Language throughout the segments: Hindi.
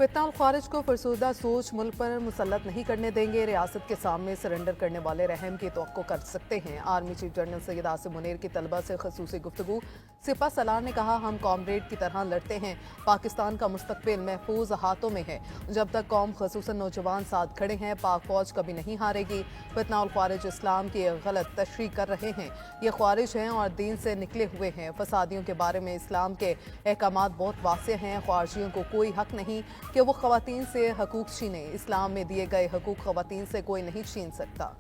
फितना और ख्वारिज को फरसूदा सोच मुल्क पर मुसल्लत नहीं करने देंगे। रियासत के सामने सरेंडर करने वाले रहम की तवक्को कर सकते हैं। Army chief general Syed Asim Munir की तलबा से खसूसी गुफ्तगू। सिपा सलार ने कहा, हम कॉमरेड की तरह लड़ते हैं। पाकिस्तान का मुस्तकबिल महफूज हाथों में है। जब तक कौम खसूसन नौजवान साथ खड़े हैं, पाक फौज कभी नहीं हारेगी। फितना और ख्वारिज इस्लाम की गलत तशरीह कर रहे हैं। ये ख्वारिज हैं और दीन से निकले हुए हैं। फसादियों के बारे में इस्लाम के अहकामात बहुत वाज़ेह हैं। ख्वारिजियों को कोई हक नहीं कि वो ख़वातीन से हकूक छीने। इस्लाम में दिए गए हकूक ख़वातीन से कोई नहीं छीन सकता।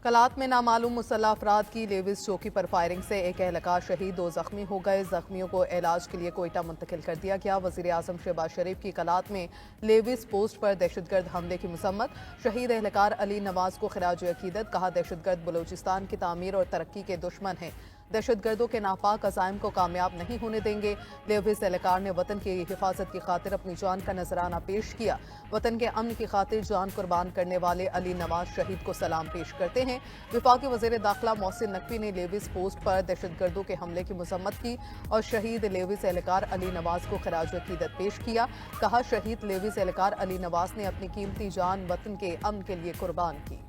कलात में नामालूम मुसल्लह अफराद की लेविस चौकी पर फायरिंग से एक एहलकार शहीद, 2 जख्मी हो गए। जख्मियों को इलाज के लिए कोयटा मुंतकिल कर दिया गया। वज़ीर आज़म शहबाज शरीफ की कलात में लेविस पोस्ट पर दहशतगर्द हमले की मसम्मत। शहीद एहलकार अली नवाज को खिराज अकीदत। कहा, दहशतगर्द बलूचिस्तान की तामीर और तरक्की के दुश्मन हैं। दहशतगर्दों के नापाक अज़ाइम को कामयाब नहीं होने देंगे। लेविस एहलकार ने वतन की हिफाजत की खातिर अपनी जान का नजराना पेश किया। वतन के अमन की खातिर जान कुर्बान करने वाले अली नवाज शहीद को सलाम पेश करते हैं। विफाकी वज़ीर दाखिला मोहसिन नकवी ने लेविस पोस्ट पर दहशतगर्दों के हमले की मसम्मत की और शहीद लेविस एहलकार अली नवाज को खिराज अकीदत पेश किया। कहा, शहीद लेविस एहलकार अली नवाज ने अपनी कीमती जान वतन के अमन के लिए कुर्बान की।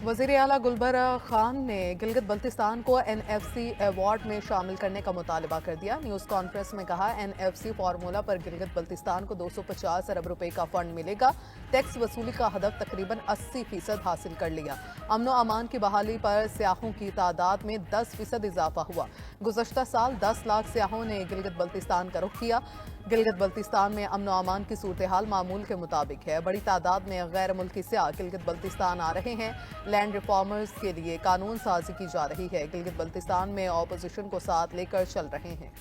वज़ीर आला गुलबर खान ने गिलगित बल्तिस्तान को NFC अवार्ड में शामिल करने का मुतालबा कर दिया। न्यूज़ कॉन्फ्रेंस में कहा, NFC फार्मूला पर गिलगित बल्तिस्तान को 250 अरब रुपए का फंड मिलेगा। टैक्स वसूली का हदफ तकरीबन 80% हासिल कर लिया। अमन व अमान की बहाली पर सियाहों की तादाद में 10% इजाफा हुआ। गुज़श्ता साल 10 लाख सियाहों ने गिलगित बल्तिस्तान का रुख किया। गिलगित बल्तिस्तान में अमन व अमान की सूरत हाल मामूल के मुताबिक है। बड़ी तादाद में गैर मुल्की सियाह गिलगित बल्तिस्तान आ रहे हैं। लैंड रिफॉर्मर्स के लिए कानून साजी की जा रही है। गिलगित बल्तिस्तान में ऑपोजिशन को साथ लेकर चल रहे हैं।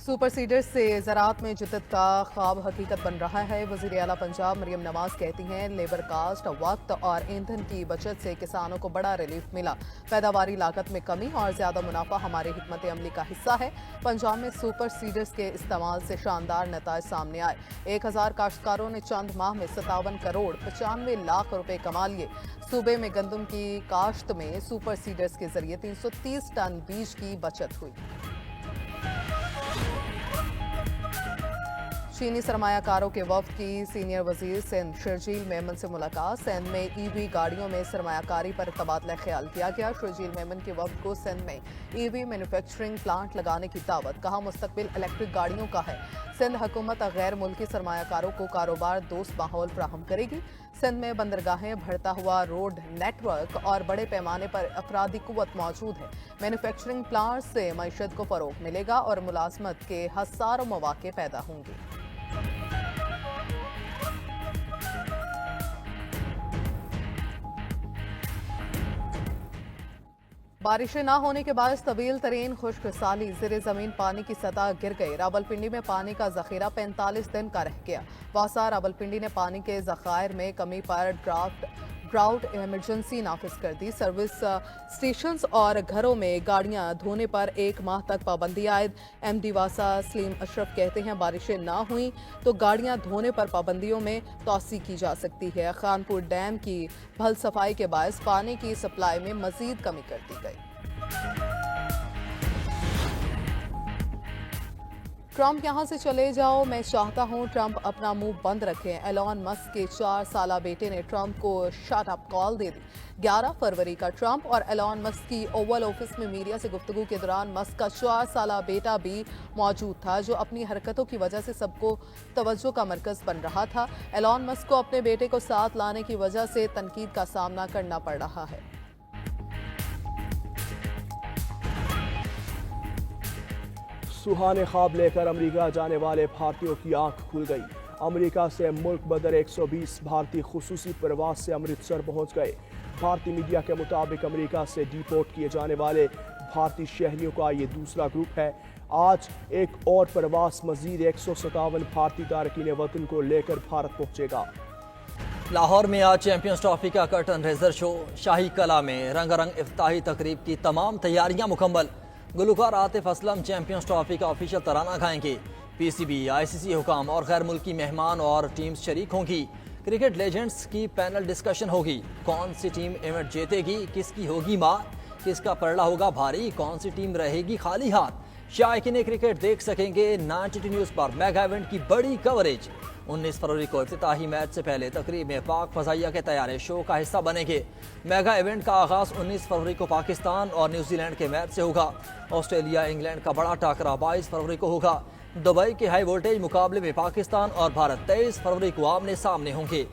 सुपर सीडर्स से ज़राअत में जिद्दत का ख्वाब हकीकत बन रहा है। वज़ीर आला पंजाब मरियम नवाज कहती हैं, लेबर कास्ट, वक्त और ईंधन की बचत से किसानों को बड़ा रिलीफ मिला। पैदावारी लागत में कमी और ज़्यादा मुनाफा हमारे हिकमत अमली का हिस्सा है। पंजाब में सुपर सीडर्स के इस्तेमाल से शानदार नताइज सामने आए। 1000 काश्तकारों ने चंद माह में 57 करोड़ 95 लाख रुपए कमा लिए। सूबे में गंदम की काश्त में सुपर सीडर्स के जरिए 330 टन बीज की बचत हुई। चीनी सरमायाकारों के वफ्द की सीनियर वजीर सिंध शर्जील मेमन से मुलाकात। सिंध में EV गाड़ियों में सरमायाकारी पर तबादला ख्याल किया गया। शर्जील मेमन के वफ्द को सिंध में EV मैन्युफैक्चरिंग प्लांट लगाने की दावत। कहा, मुस्तकबिल इलेक्ट्रिक गाड़ियों का है। सिंध हुकूमत गैर मुल्की सरमायाकारों को कारोबार दोस्त माहौल फ्राहम करेगी। सिंध में बंदरगाहें, बढ़ता हुआ रोड नेटवर्क और बड़े पैमाने पर अफरादी कुव्वत मौजूद है। मैन्युफैक्चरिंग प्लांट से मईशत को फरोग मिलेगा और मुलाजमत के हज़ारों मौके पैदा होंगे। बारिशें ना होने के बाद तवील तरीन खुश्क साली, ज़ेरे ज़मीन पानी की सतह गिर गई। रावलपिंडी में पानी का जखीरा 45 दिन का रह गया। वासा रावलपिंडी ने पानी के ज़खायर में कमी पर ड्राउट इमरजेंसी नाफिज कर दी। सर्विस स्टेशंस और घरों में गाड़ियां धोने पर 1 माह तक पाबंदी आयद। MD वासा सलीम अशरफ कहते हैं, बारिशें ना हुई तो गाड़ियां धोने पर पाबंदियों में तोसी की जा सकती है। खानपुर डैम की भल सफाई के बायस पानी की सप्लाई में मजीद कमी कर दी गई। ट्रंप यहां से चले जाओ, मैं चाहता हूं ट्रंप अपना मुंह बंद रखें। एलॉन मस्क के 4 साला बेटे ने ट्रंप को शट अप कॉल दे दी। 11 फरवरी का ट्रंप और एलॉन मस्क की ओवल ऑफिस में मीडिया से गुफ्तगू के दौरान मस्क का 4 साला बेटा भी मौजूद था, जो अपनी हरकतों की वजह से सबको तवज्जो का मरकज बन रहा था। एलॉन मस्क को अपने बेटे को साथ लाने की वजह से तनकीद का सामना करना पड़ रहा है। सुहाने ख्वाब लेकर अमेरिका जाने वाले भारतीयों की आंख खुल गई। अमेरिका से मुल्क बदर 120 भारतीय खुसूसी परवाज से अमृतसर पहुंच गए। भारतीय मीडिया के मुताबिक अमेरिका से डिपोर्ट किए जाने वाले भारतीय शहरियों का ये दूसरा ग्रुप है। आज एक और परवाज मजीद 157 भारतीय तारकीन वतन को लेकर भारत पहुंचेगा। लाहौर में आज चैंपियंस ट्रॉफी का कर्टन रेजर शो। शाही कला में रंगारंग इफ्ताही तकरीब की तमाम तैयारियां मुकम्मल। गुलकार आतिफ असलम चैंपियंस ट्रॉफी का ऑफिशियल तराना गाएंगे। पीसीबी, आईसीसी हुकाम और गैर मुल्की मेहमान और टीम्स शरीक होंगी। क्रिकेट लेजेंड्स की पैनल डिस्कशन होगी। कौन सी टीम इवेंट जीतेगी, किसकी होगी मार, किसका पलड़ा होगा भारी, कौन सी टीम रहेगी खाली हाथ। शायकीन क्रिकेट देख सकेंगे 92 न्यूज़ पर मेगा इवेंट की बड़ी कवरेज। 19 फरवरी को इफ्तिताही मैच से पहले तकरीब में पाक फजाइया के तैयारे शो का हिस्सा बनेंगे। मेगा इवेंट का आगाज 19 फरवरी को पाकिस्तान और न्यूजीलैंड के मैच से होगा। ऑस्ट्रेलिया इंग्लैंड का बड़ा टाकरा 22 फरवरी को होगा। दुबई के हाई वोल्टेज मुकाबले में पाकिस्तान और भारत 23 फरवरी को आमने सामने होंगे।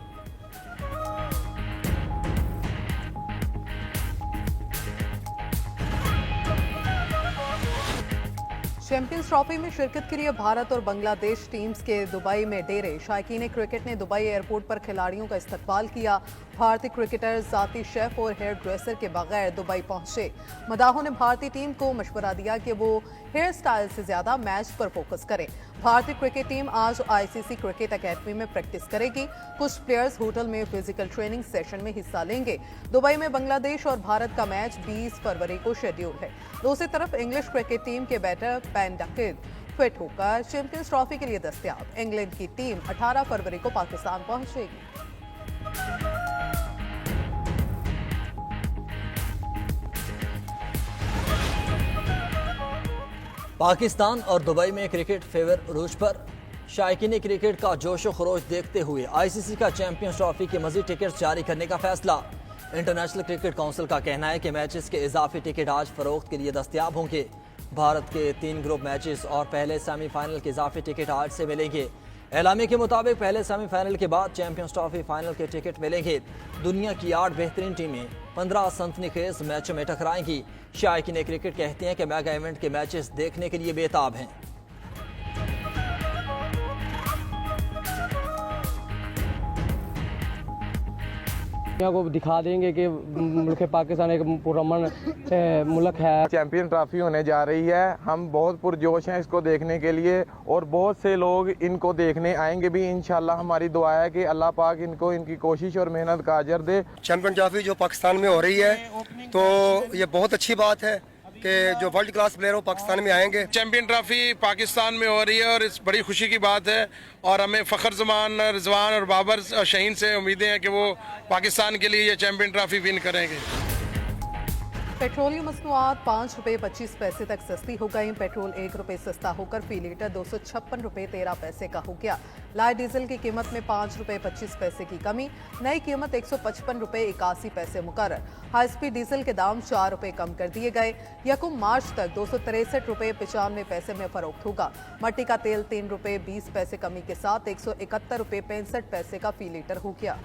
चैंपियंस ट्रॉफी में शिरकत के लिए भारत और बांग्लादेश टीम्स के दुबई में डेरे। शायकीन क्रिकेट ने दुबई एयरपोर्ट पर खिलाड़ियों का इस्तकबाल किया। भारतीय क्रिकेटर जाती शेफ और हेयर ड्रेसर के बगैर दुबई पहुंचे। मदाहों ने भारतीय टीम को मशवरा दिया कि वो हेयर स्टाइल से ज्यादा मैच पर फोकस करें। भारतीय क्रिकेट टीम आज आईसीसी क्रिकेट एकेडमी में प्रैक्टिस करेगी। कुछ प्लेयर्स होटल में फिजिकल ट्रेनिंग सेशन में हिस्सा लेंगे। दुबई में बांग्लादेश और भारत का मैच 20 फरवरी को शेड्यूल है। दूसरी तरफ इंग्लिश क्रिकेट टीम के बैटर पेन डकिट फिट होकर चैंपियंस ट्रॉफी के लिए दस्तयाब। इंग्लैंड की टीम 18 फरवरी को पाकिस्तान पहुंचेगी। पाकिस्तान और दुबई में क्रिकेट फेवर रूज पर। शायकीन क्रिकेट का जोश व खरोश देखते हुए आईसीसी का चैंपियंस ट्रॉफी के मजीद टिकट जारी करने का फैसला। इंटरनेशनल क्रिकेट काउंसिल का कहना है कि मैचेस के इजाफी टिकट आज फरोख्त के लिए दस्तयाब होंगे। भारत के 3 ग्रुप मैचेस और पहले सेमीफाइनल के इजाफी टिकट आज से मिलेंगे। एलामी के मुताबिक पहले सेमीफाइनल के बाद चैंपियंस ट्रॉफी फाइनल के टिकट मिलेंगे। दुनिया की 8 बेहतरीन टीमें 15 सनसनीखेज मैचों में टकराएंगी। शायकीन क्रिकेट कहते हैं कि मेगा इवेंट के मैचेस देखने के लिए बेताब हैं। दुनिया को दिखा देंगे कि मुल्क पाकिस्तान एक पुरअमन मुल्क है। चैंपियन ट्रॉफी होने जा रही है। हम बहुत पुरजोश हैं इसको देखने के लिए और बहुत से लोग इनको देखने आएंगे भी इंशाल्लाह। हमारी दुआ है कि अल्लाह पाक इनको इनकी कोशिश और मेहनत का अजर दे। चैंपियन ट्रॉफी जो पाकिस्तान में हो रही है तो ये बहुत अच्छी बात है कि जो वर्ल्ड क्लास प्लेयर हो पाकिस्तान में आएंगे। चैंपियन ट्रॉफी पाकिस्तान में हो रही है और इस बड़ी खुशी की बात है और हमें फ़खर जमान, रिजवान और बाबर और शहीन से उम्मीदें हैं कि वो पाकिस्तान के लिए ये चैंपियन ट्रॉफी विन करेंगे। पेट्रोलियम मसनूआत 5 रुपये 25 पैसे तक सस्ती हो गई। पेट्रोल 1 रुपये सस्ता होकर फी लीटर 256 रुपये 13 पैसे का हो गया। लाइट डीजल की कीमत में 5 रुपये 25 पैसे की कमी। नई कीमत 155 रुपये 81 पैसे मुकर्रर। हाई स्पीड डीजल के दाम 4 रुपये कम कर दिए गए। 1 मार्च तक 263 रुपये 95 पैसे में फरोख्त होगा। मट्टी का तेल 3 रुपये 20 पैसे कमी के साथ 171 रुपये 65 पैसे का फी लीटर हो गया।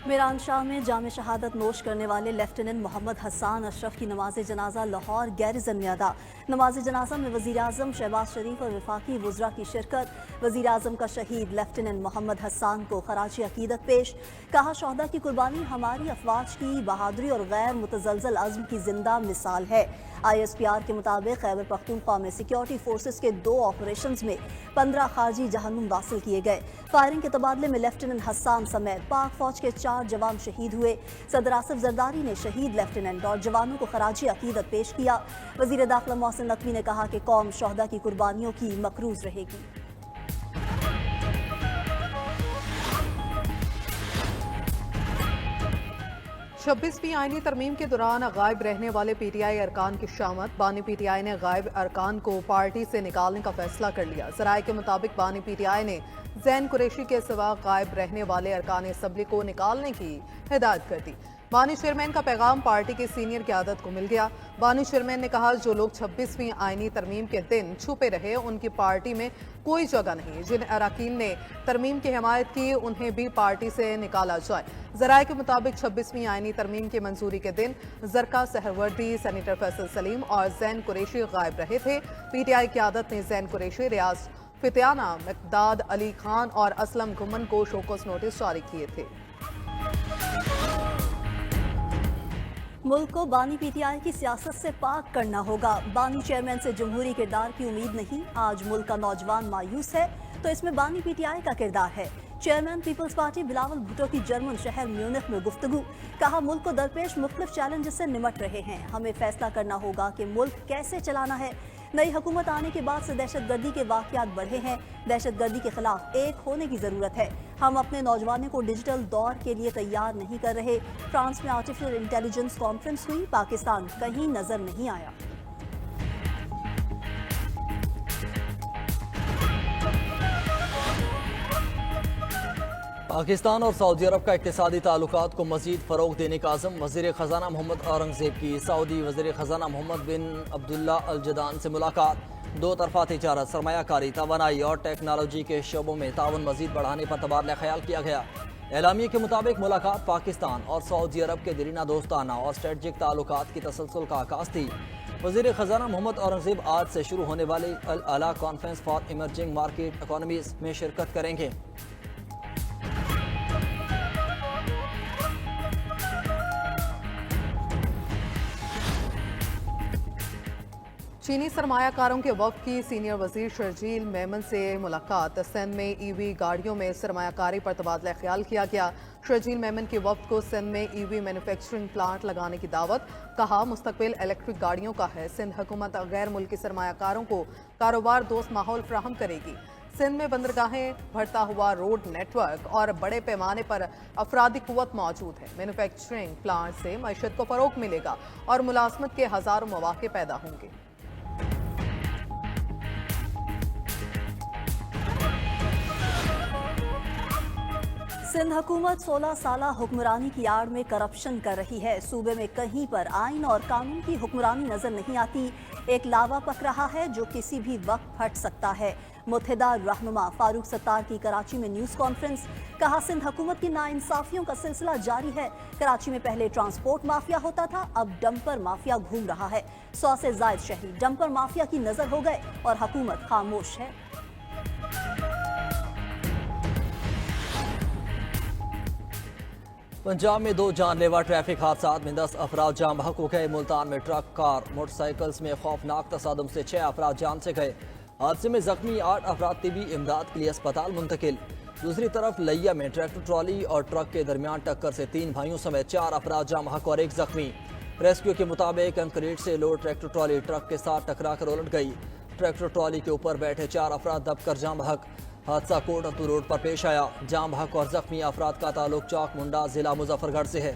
मीरान शाह में जाम शहादत नोश करने वाले लेफ्टिनेंट मोहम्मद हसन अशरफ की नमाज जनाजा लाहौर गैरिजन में अदा। नमाज जनाजा में वज़ीर आज़म शहबाज शरीफ और वफाकी वज़रा की शिरकत। वज़ीर आज़म का शहीद लेफ्टिनेंट मोहम्मद हसन को खराजी अकीदत पेश। कहा शोहदा की कुर्बानी हमारी अफवाज की बहादुरी और गैर मुतज़लज़ल अज़्म की जिंदा मिसाल है। ISPR के मुताबिक खैबर पख्तूनख्वा में सिक्योरिटी फोर्सेस के 2 ऑपरेशंस में 15 खारजी जहन्नुम वासिल किए गए। फायरिंग के तबादले में लेफ्टिनेंट हसन समेत पाक फौज के 4 जवान शहीद हुए। सदर आसिफ जरदारी ने शहीद लेफ्टिनेंट और जवानों को खराजी अकीदत पेश किया। वज़ीर दाखिला मोहसिन नकवी ने कहा कि कौम शोहदा की कुर्बानियों की मकरूज रहेगी। 26वीं आईनी तरमीम के दौरान गायब रहने वाले PTI अरकान की शामत। बानी PTI ने गायब अरकान को पार्टी से निकालने का फैसला कर लिया। ज़राए के मुताबिक बानी PTI ने जैन कुरैशी के सिवा गायब रहने वाले अरकान असम्बली को निकालने की हिदायत कर दी। बानी चेयरमैन का पैगाम पार्टी के सीनियर क़यादत को मिल गया। बानी चेयरमैन ने कहा जो लोग 26वीं आईनी तरमीम के दिन छुपे रहे उनकी पार्टी में कोई जगह नहीं। जिन अरकान ने तरमीम की हिमायत की उन्हें भी पार्टी से निकाला जाए। ज़राए के मुताबिक 26वीं आईनी तरमीम की मंजूरी के दिन जरका सहरवर्दी, सेनेटर फैसल सलीम और जैन कुरैशी गायब रहे थे। PTI क़यादत ने जैन कुरैशी, रियाज फितियाना, मिकदाद अली खान और असलम घुमन को शोकॉज नोटिस जारी किए थे। मुल्क को बानी PTI की सियासत से पाक करना होगा। बानी चेयरमैन से जमहूरी किरदार की उम्मीद नहीं। आज मुल्क का नौजवान मायूस है तो इसमें बानी PTI का किरदार है। Chairman people's party Bilawal Bhutto की जर्मन शहर म्यूनिख में गुफ्तगू। कहा, मुल्क को दरपेश मुख्तलिफ चैलेंजेस से निमट रहे हैं, हमें फैसला करना होगा कि मुल्क कैसे चलाना है। नई हुकूमत आने के बाद से दहशतगर्दी के वाक़यात बढ़े हैं, दहशतगर्दी के खिलाफ एक होने की ज़रूरत है। हम अपने नौजवानों को डिजिटल दौर के लिए तैयार नहीं कर रहे। फ्रांस में आर्टिफिशियल इंटेलिजेंस कॉन्फ्रेंस हुई, पाकिस्तान कहीं नजर नहीं आया। पाकिस्तान और सऊदी अरब का इक़्तिसादी ताल्लुकात को मज़ीद फ़रोग़ देने का अज़म। वज़ीर ख़ज़ाना मोहम्मद औरंगज़ेब की सऊदी वज़ीर ख़ज़ाना मोहम्मद बिन अब्दुल्ला अल जदान से मुलाकात। दो तरफ़ा तिजारत, सरमायाकारी, तवानाई और टेक्नोलॉजी के शोबों में ताउन मज़ीद बढ़ाने पर तबादला ख्याल किया गया। एलामिया के मुताबिक मुलाकात पाकिस्तान और सऊदी अरब के दरीना दोस्ताना और स्ट्रेटजिक ताल्लुकात की तसलसल का आगाज़ थी। वज़ीर ख़ज़ाना मोहम्मद औरंगज़ेब आज से शुरू होने वाले अल आला conference for emerging market economies में शिरकत करेंगे। चीनी सरमायाकारों के वफ़द की सीनियर वज़ीर शर्जील मेमन से मुलाकात। सिंध में ईवी गाड़ियों में सरमायाकारी पर तबादला ख्याल किया गया। शर्जील मेमन के वफ़द को सिंध में ईवी मैन्युफैक्चरिंग प्लांट लगाने की दावत। कहा, मुस्तकबिल इलेक्ट्रिक गाड़ियों का है। सिंध हुकूमत गैर मुल्की सरमायाकारों को कारोबार दोस्त माहौल फ्राहम करेगी। सिंध में बंदरगाहें, बढ़ता हुआ रोड नेटवर्क और बड़े पैमाने पर अफरादी कुव्वत मौजूद है। मैन्युफैक्चरिंग प्लांट से मईशत को फ़रोग़ मिलेगा और मुलाजमत के हज़ारों मौक़े पैदा होंगे। सिंध हुकूमत 16 साल हुक्मरानी की आड़ में करप्शन कर रही है। सूबे में कहीं पर आइन और कानून की हुक्मरानी नजर नहीं आती। एक लावा पक रहा है जो किसी भी वक्त फट सकता है। मुत्तहिदा रहनुमा फारूक सत्तार की कराची में न्यूज़ कॉन्फ्रेंस। कहा, सिंध हुकूमत की नाइंसाफियों का सिलसिला जारी है। कराची में पहले ट्रांसपोर्ट माफिया होता था, अब डंपर माफिया घूम रहा है। 100 से जायद शहरी डंपर माफिया की नजर हो गए और हुकूमत खामोश है। पंजाब में 2 जानलेवा ट्रैफिक हादसा में 10 अफराद जान बहक हो गए। मुल्तान में ट्रक, कार, मोटरसाइकिल्स में खौफनाक तसादुम से 6 अफराद जान से गए। हादसे में जख्मी 8 अफराद तिबी इमदाद के लिए अस्पताल मुंतकिल। दूसरी तरफ लिया में ट्रैक्टर ट्रॉली और ट्रक के दरमियान टक्कर से 3 भाइयों समेत 4 अफराद जान बहक और 1 जख्मी। रेस्क्यू के मुताबिक कंक्रीट से लोड ट्रैक्टर ट्रॉली ट्रक के साथ टकरा कर उलट गई। ट्रैक्टर ट्रॉली के ऊपर बैठे 4 अफराद दबकर जान बहक। हादसा कोटअतू रोड पर पेश आया। जाम बहक और जख्मी अफराद का ताल्लुक चौक मुंडा जिला मुजफ्फरगढ़ से है।